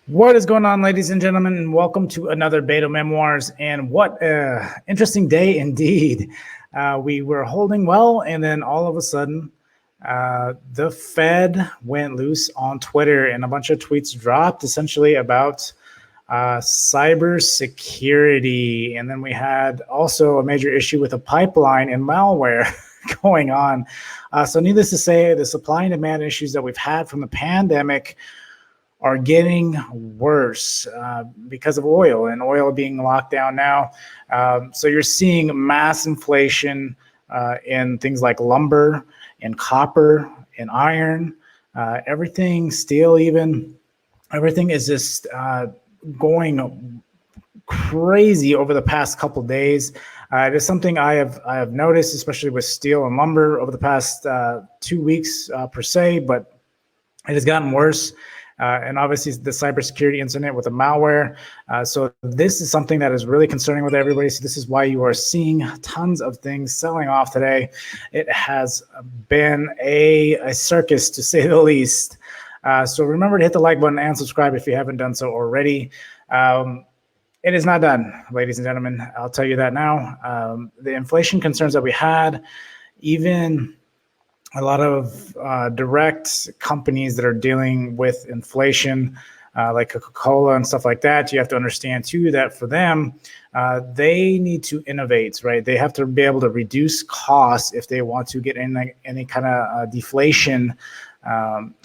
What is going on, ladies and gentlemen, and welcome to another Beto Memoirs. And what an interesting day indeed. We were holding well, and then all of a sudden, the Fed went loose on Twitter, and a bunch of tweets dropped essentially about cybersecurity. And then we had also a major issue with a pipeline and malware going on. So needless to say, the supply and demand issues that we've had from the pandemic are getting worse because of oil, and oil being locked down now. So you're seeing mass inflation in things like lumber and copper and iron, everything, steel even. Everything is just going crazy over the past couple days. It is something I have noticed, especially with steel and lumber over the past 2 weeks per se, but it has gotten worse. And obviously the cybersecurity incident with the malware. So this is something that is really concerning with everybody. So this is why you are seeing tons of things selling off today. It has been a circus, to say the least. So remember to hit the like button and subscribe if you haven't done so already. It is not done, ladies and gentlemen. I'll tell you that now. The inflation concerns that we had, even a lot of direct companies that are dealing with inflation, like Coca-Cola and stuff like that, you have to understand too that for them, they need to innovate, right? They have to be able to reduce costs if they want to get in any kind of deflation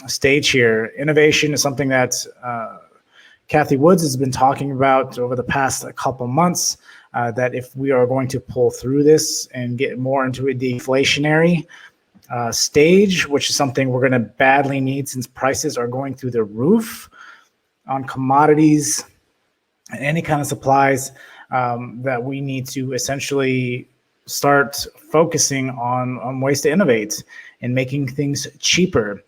stage here. Innovation is something that Kathy Woods has been talking about over the past couple months, that if we are going to pull through this and get more into a deflationary stage, which is something we're going to badly need since prices are going through the roof on commodities and any kind of supplies, that we need to essentially start focusing on ways to innovate and making things cheaper.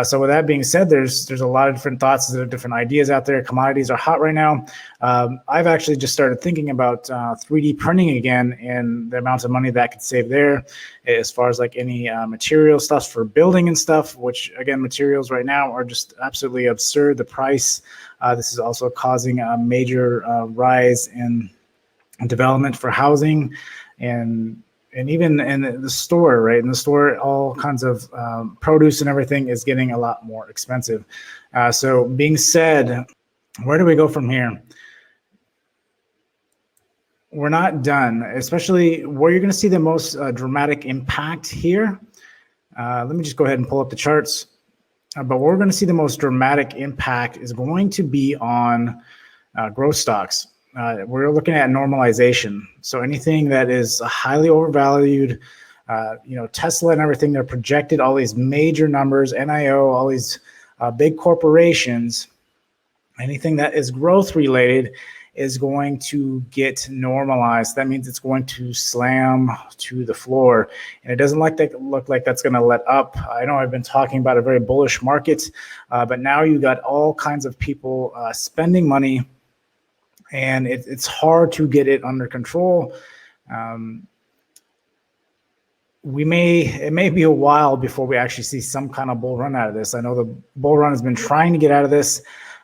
So with that being said, there's a lot of different thoughts, there are different ideas out there. Commodities are hot right now. I've actually just started thinking about 3D printing again, and the amount of money that could save there, as far as like any material stuff for building and stuff, which again, materials right now are just absolutely absurd, the price. This is also causing a major rise in development for housing, and even in the store, right? In the store, all kinds of produce and everything is getting a lot more expensive. So being said, where do we go from here? We're not done, especially where you're going to see the most dramatic impact here. Let me just go ahead and pull up the charts. But where we're going to see the most dramatic impact is going to be on growth stocks. We're looking at normalization. So anything that is highly overvalued, Tesla and everything, they're projected all these major numbers, NIO, all these big corporations, anything that is growth related is going to get normalized. That means it's going to slam to the floor, and it doesn't look like that's going to let up. I know I've been talking about a very bullish market, but now you got all kinds of people spending money, and it's hard to get it under control. It may be a while before we actually see some kind of bull run out of this. I know the bull run has been trying to get out of this,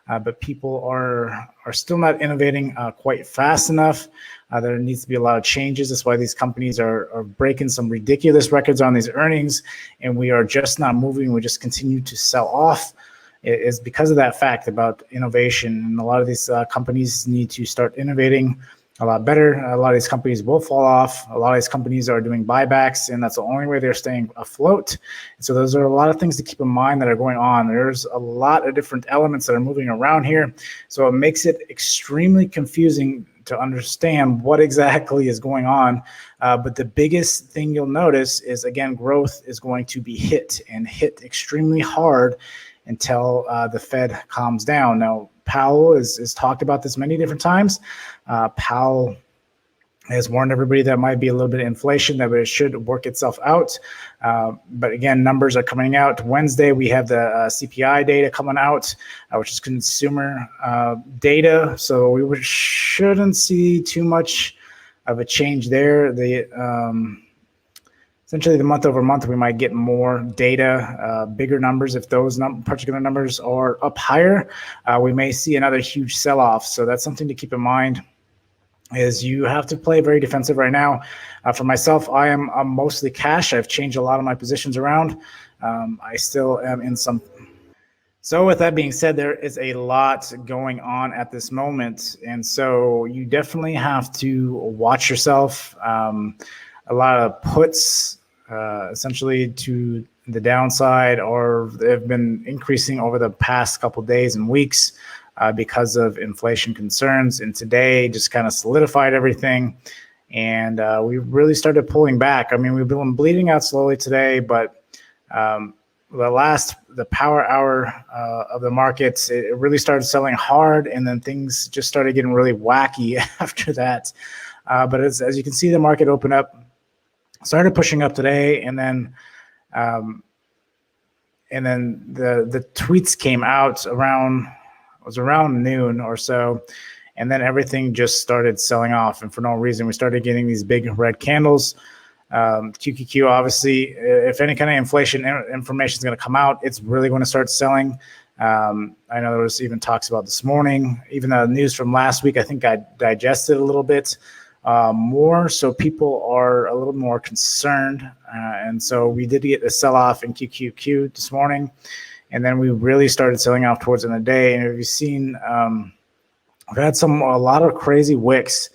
but people are still not innovating quite fast enough. There needs to be a lot of changes. That's why these companies are breaking some ridiculous records on these earnings, and we are just not moving. We just continue to sell off. It is because of that fact about innovation, and a lot of these companies need to start innovating a lot better. A lot of these companies will fall off. A lot of these companies are doing buybacks, and that's the only way they're staying afloat. So those are a lot of things to keep in mind that are going on. There's a lot of different elements that are moving around here. So it makes it extremely confusing to understand what exactly is going on. But the biggest thing you'll notice is, again, growth is going to be hit extremely hard until the Fed calms down. Now, Powell has talked about this many different times. Powell has warned everybody that might be a little bit of inflation, that it should work itself out. But again, numbers are coming out. Wednesday, we have the CPI data coming out, which is consumer data. So we shouldn't see too much of a change there. The essentially the month over month, we might get more data, bigger numbers. If those particular numbers are up higher, we may see another huge sell-off. So that's something to keep in mind, is you have to play very defensive right now. For myself, I'm mostly cash. I've changed a lot of my positions around. I still am in some. So with that being said, there is a lot going on at this moment. And so you definitely have to watch yourself. A lot of puts essentially to the downside, or they've been increasing over the past couple of days and weeks because of inflation concerns. And today just kind of solidified everything. And we really started pulling back. I mean, we've been bleeding out slowly today, but the power hour of the markets, it really started selling hard, and then things just started getting really wacky after that. But as you can see, the market opened up, started pushing up today, and then the tweets came out around noon or so, and then everything just started selling off, and for no reason. We started getting these big red candles. QQQ, obviously, if any kind of inflation information is going to come out, it's really going to start selling. I know there was even talks about this morning, even the news from last week, I think I digested a little bit more, so people are a little more concerned. And so we did get a sell-off in QQQ this morning, and then we really started selling off towards the end of the day. And if you've seen, we've had a lot of crazy wicks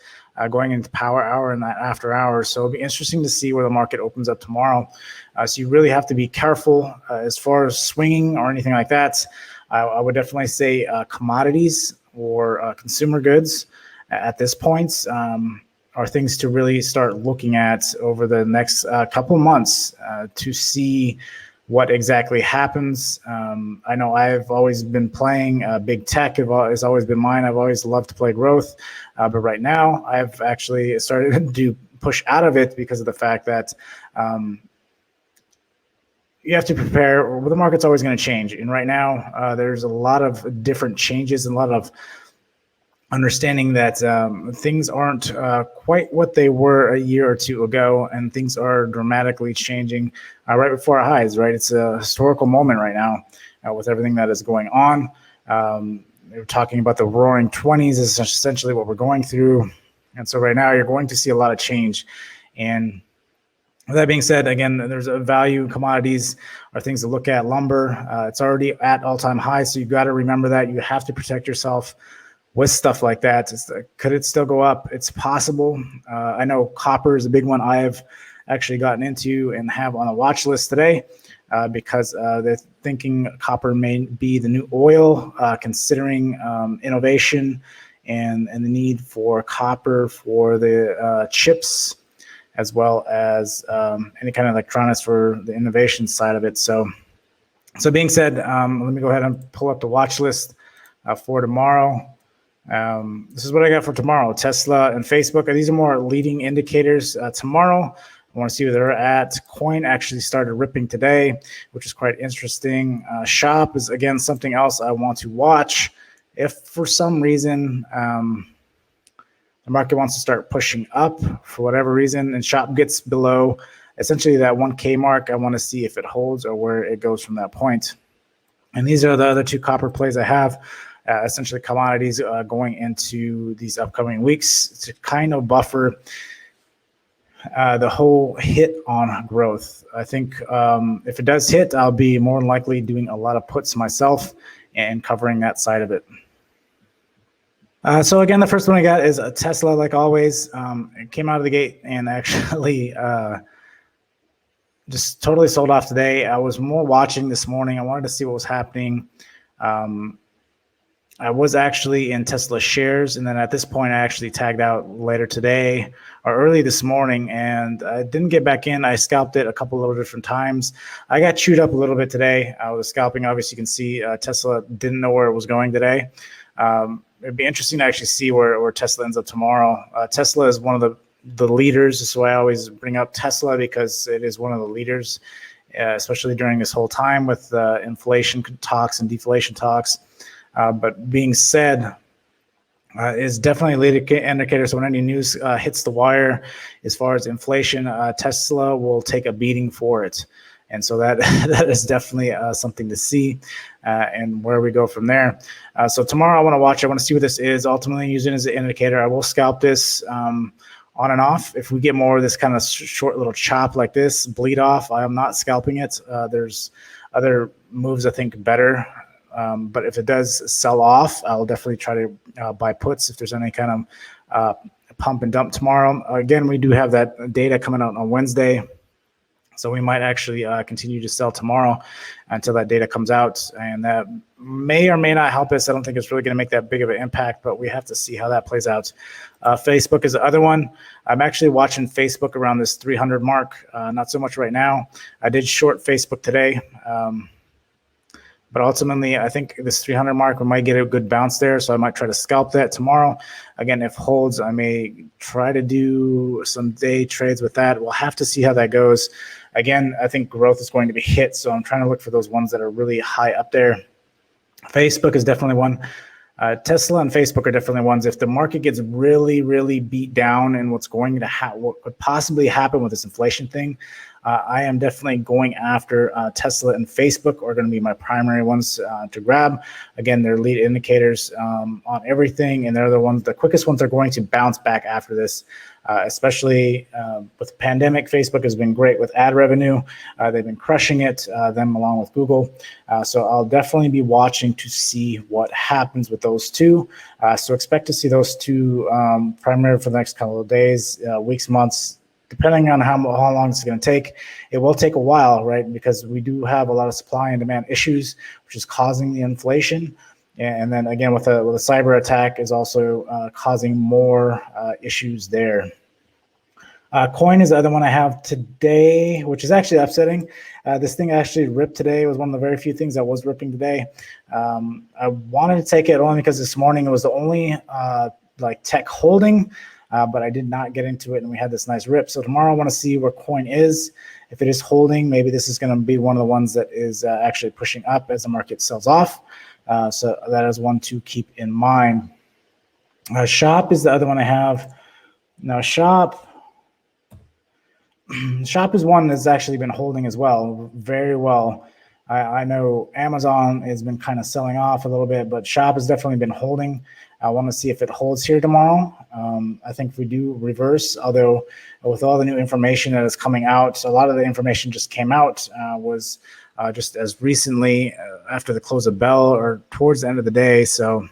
going into power hour and that after hours. So it'll be interesting to see where the market opens up tomorrow. So you really have to be careful as far as swinging or anything like that. I would definitely say commodities or consumer goods at this point are things to really start looking at over the next couple of months to see what exactly happens. I know I've always been playing big tech. It's always been mine. I've always loved to play growth. But right now, I've actually started to push out of it because of the fact that you have to prepare. The market's always going to change. And right now, there's a lot of different changes and a lot of understanding that things aren't quite what they were a year or two ago, and things are dramatically changing right before our eyes, right? It's a historical moment right now with everything that is going on. They were talking about the roaring 20s is essentially what we're going through. And so right now you're going to see a lot of change. And with that being said, again, there's a value commodities are things to look at. Lumber, it's already at all-time highs, so you've got to remember that. You have to protect yourself with stuff like that. Could it still go up? It's possible. I know copper is a big one I have actually gotten into and have on a watch list today because they're thinking copper may be the new oil, considering innovation and the need for copper for the chips, as well as any kind of electronics for the innovation side of it. So being said, let me go ahead and pull up the watch list for tomorrow. This is what I got for tomorrow. Tesla and Facebook. These are more leading indicators. Tomorrow, I want to see where they're at. Coin actually started ripping today, which is quite interesting. Shop is, again, something else I want to watch. If for some reason the market wants to start pushing up for whatever reason and Shop gets below essentially that 1K mark, I want to see if it holds or where it goes from that point. And these are the other two copper plays I have. Essentially commodities going into these upcoming weeks to kind of buffer the whole hit on growth. I think if it does hit, I'll be more than likely doing a lot of puts myself and covering that side of it. So again, the first one I got is a Tesla, like always. It came out of the gate and actually just totally sold off today. I was more watching this morning. I wanted to see what was happening. I was actually in Tesla shares, and then at this point, I actually tagged out later today or early this morning, and I didn't get back in. I scalped it a couple of different times. I got chewed up a little bit today. I was scalping. Obviously, you can see Tesla didn't know where it was going today. It'd be interesting to actually see where Tesla ends up tomorrow. Tesla is one of the leaders. This is why I always bring up Tesla, because it is one of the leaders, especially during this whole time with inflation talks and deflation talks. But being said, is definitely a lead indicator. So when any news hits the wire, as far as inflation, Tesla will take a beating for it. And so that that is definitely something to see, and where we go from there. So tomorrow I want to watch. I want to see what this is. Ultimately, using it as an indicator, I will scalp this on and off. If we get more of this kind of short little chop like this, bleed off, I am not scalping it. There's other moves I think better. But if it does sell off, I'll definitely try to buy puts if there's any kind of pump and dump tomorrow. Again, we do have that data coming out on Wednesday. So we might actually continue to sell tomorrow until that data comes out. And that may or may not help us. I don't think it's really going to make that big of an impact, but we have to see how that plays out. Facebook is the other one. I'm actually watching Facebook around this 300 mark. Not so much right now. I did short Facebook today. But ultimately, I think this 300 mark, we might get a good bounce there. So I might try to scalp that tomorrow. Again, if holds, I may try to do some day trades with that. We'll have to see how that goes. Again, I think growth is going to be hit. So I'm trying to look for those ones that are really high up there. Facebook is definitely one. Tesla and Facebook are definitely ones. If the market gets really, really beat down and what's going to what could possibly happen with this inflation thing, I am definitely going after Tesla and Facebook are going to be my primary ones to grab. Again, they're lead indicators on everything, and they're the quickest ones are going to bounce back after this, especially with the pandemic. Facebook has been great with ad revenue. They've been crushing it, them along with Google. So I'll definitely be watching to see what happens with those two. So expect to see those two primarily for the next couple of days, weeks, months, depending on how long it's going to take. It will take a while, right? Because we do have a lot of supply and demand issues, which is causing the inflation. And then again, with a cyber attack is also causing more issues there. Coin is the other one I have today, which is actually upsetting. This thing actually ripped today. It was one of the very few things that was ripping today. I wanted to take it only because this morning it was the only like tech holding, but I did not get into it, and we had this nice rip. So tomorrow I want to see where coin is. If it is holding, maybe this is going to be one of the ones that is actually pushing up as the market sells off. So that is one to keep in mind. Shop is the other one I have. Now Shop is one that's actually been holding as well, very well. I know Amazon has been kind of selling off a little bit, but Shop has definitely been holding. I want to see if it holds here tomorrow. I think if we do reverse, although with all the new information that is coming out, a lot of the information just came out was just as recently after the close of bell or towards the end of the day. So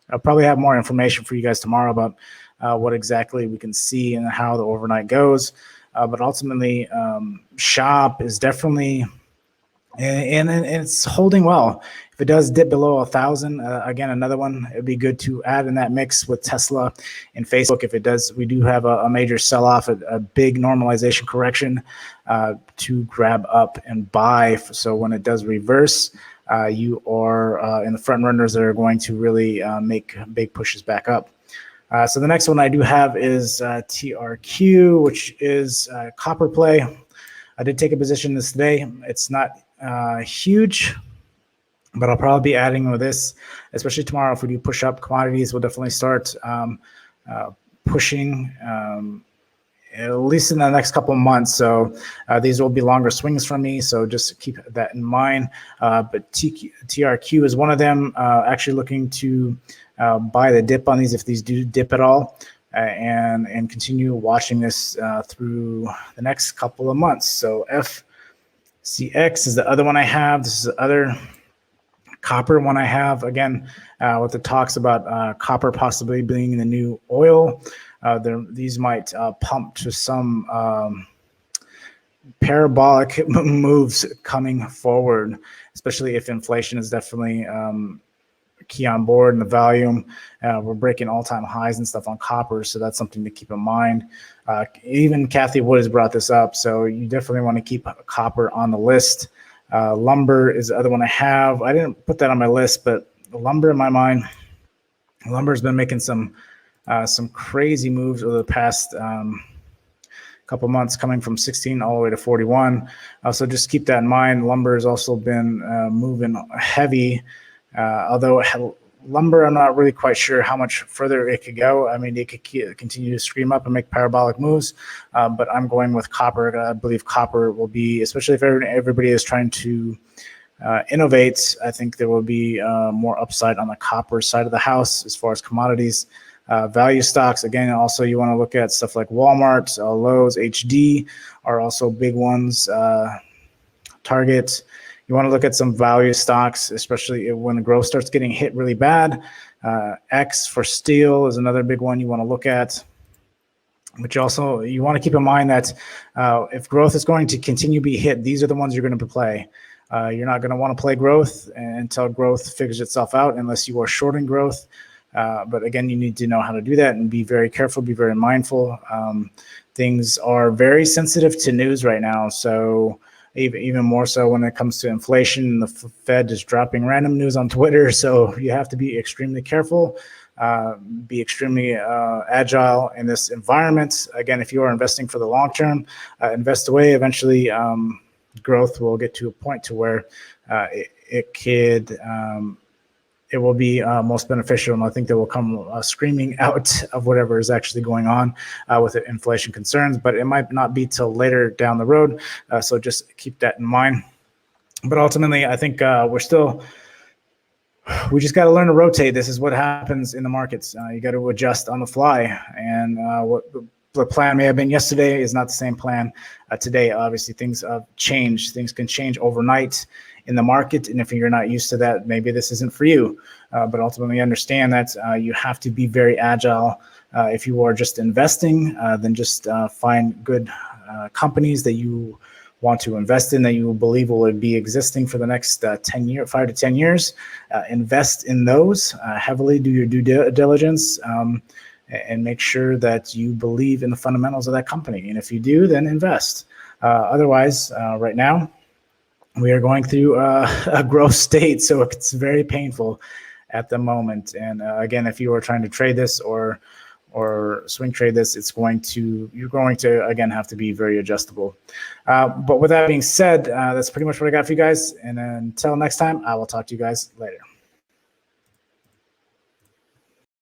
I'll probably have more information for you guys tomorrow about what exactly we can see and how the overnight goes. But ultimately, Shop is definitely, and it's holding well. If it does dip below 1,000, again, another one, it'd be good to add in that mix with Tesla and Facebook. If it does, we do have a major sell-off, a big normalization correction to grab up and buy. So when it does reverse, you are in the front runners that are going to really make big pushes back up. So the next one I do have is TRQ, which is copper play. I did take a position this today. It's not huge, but I'll probably be adding with this, especially tomorrow. If we do push up commodities, we'll definitely start pushing at least in the next couple of months. So these will be longer swings for me. So just keep that in mind. But TRQ is one of them, actually looking to buy the dip on these if these do dip at all, and continue watching this through the next couple of months. So FCX is the other one I have. This is the other copper one I have. Again, with the talks about copper possibly being the new oil, these might pump to some parabolic moves coming forward, especially if inflation is definitely key on board and the volume. We're breaking all-time highs and stuff on copper, so that's something to keep in mind. Even Kathy Wood has brought this up, so you definitely want to keep copper on the list. Lumber is the other one I have. I didn't put that on my list, but the lumber in my mind, lumber has been making some crazy moves over the past couple months, coming from 16 all the way to 41. So just keep that in mind. Lumber has also been moving heavy, although Lumber, I'm not really quite sure how much further it could go. I mean, it could continue to scream up and make parabolic moves, but I'm going with copper. I believe copper will be, especially if everybody is trying to innovate, I think there will be more upside on the copper side of the house as far as commodities. Value stocks, again, also you want to look at stuff like Walmart, Lowe's, HD are also big ones. Target. You want to look at some value stocks, especially when the growth starts getting hit really bad. X for steel is another big one you want to look at. But you want to keep in mind that if growth is going to continue to be hit, these are the ones you're going to play. You're not going to want to play growth until growth figures itself out, unless you are shorting growth. But again, you need to know how to do that and be very careful, be very mindful. Things are very sensitive to news right now. So even more so when it comes to inflation, the Fed is dropping random news on Twitter. So you have to be extremely careful, be extremely agile in this environment. Again, if you are investing for the long term, invest away. Eventually, growth will get to a point to where it will be most beneficial, and I think they will come screaming out of whatever is actually going on with the inflation concerns, but it might not be till later down the road, so just keep that in mind. But ultimately, I think we just got to learn to rotate. This is what happens in the markets. You got to adjust on the fly, and what the plan may have been yesterday is not the same plan today. Obviously, things change. Things can change overnight in the market, and if you're not used to that, maybe this isn't for you. But ultimately, understand that you have to be very agile. If you are just investing, then just find good companies that you want to invest in, that you believe will be existing for the next 5 to 10 years. Invest in those heavily. Do your due diligence. And make sure that you believe in the fundamentals of that company. And if you do, then invest. Otherwise, right now, we are going through a growth state, so it's very painful at the moment. And again, if you are trying to trade this or swing trade this, you're going to again have to be very adjustable. But with that being said, that's pretty much what I got for you guys. And until next time, I will talk to you guys later.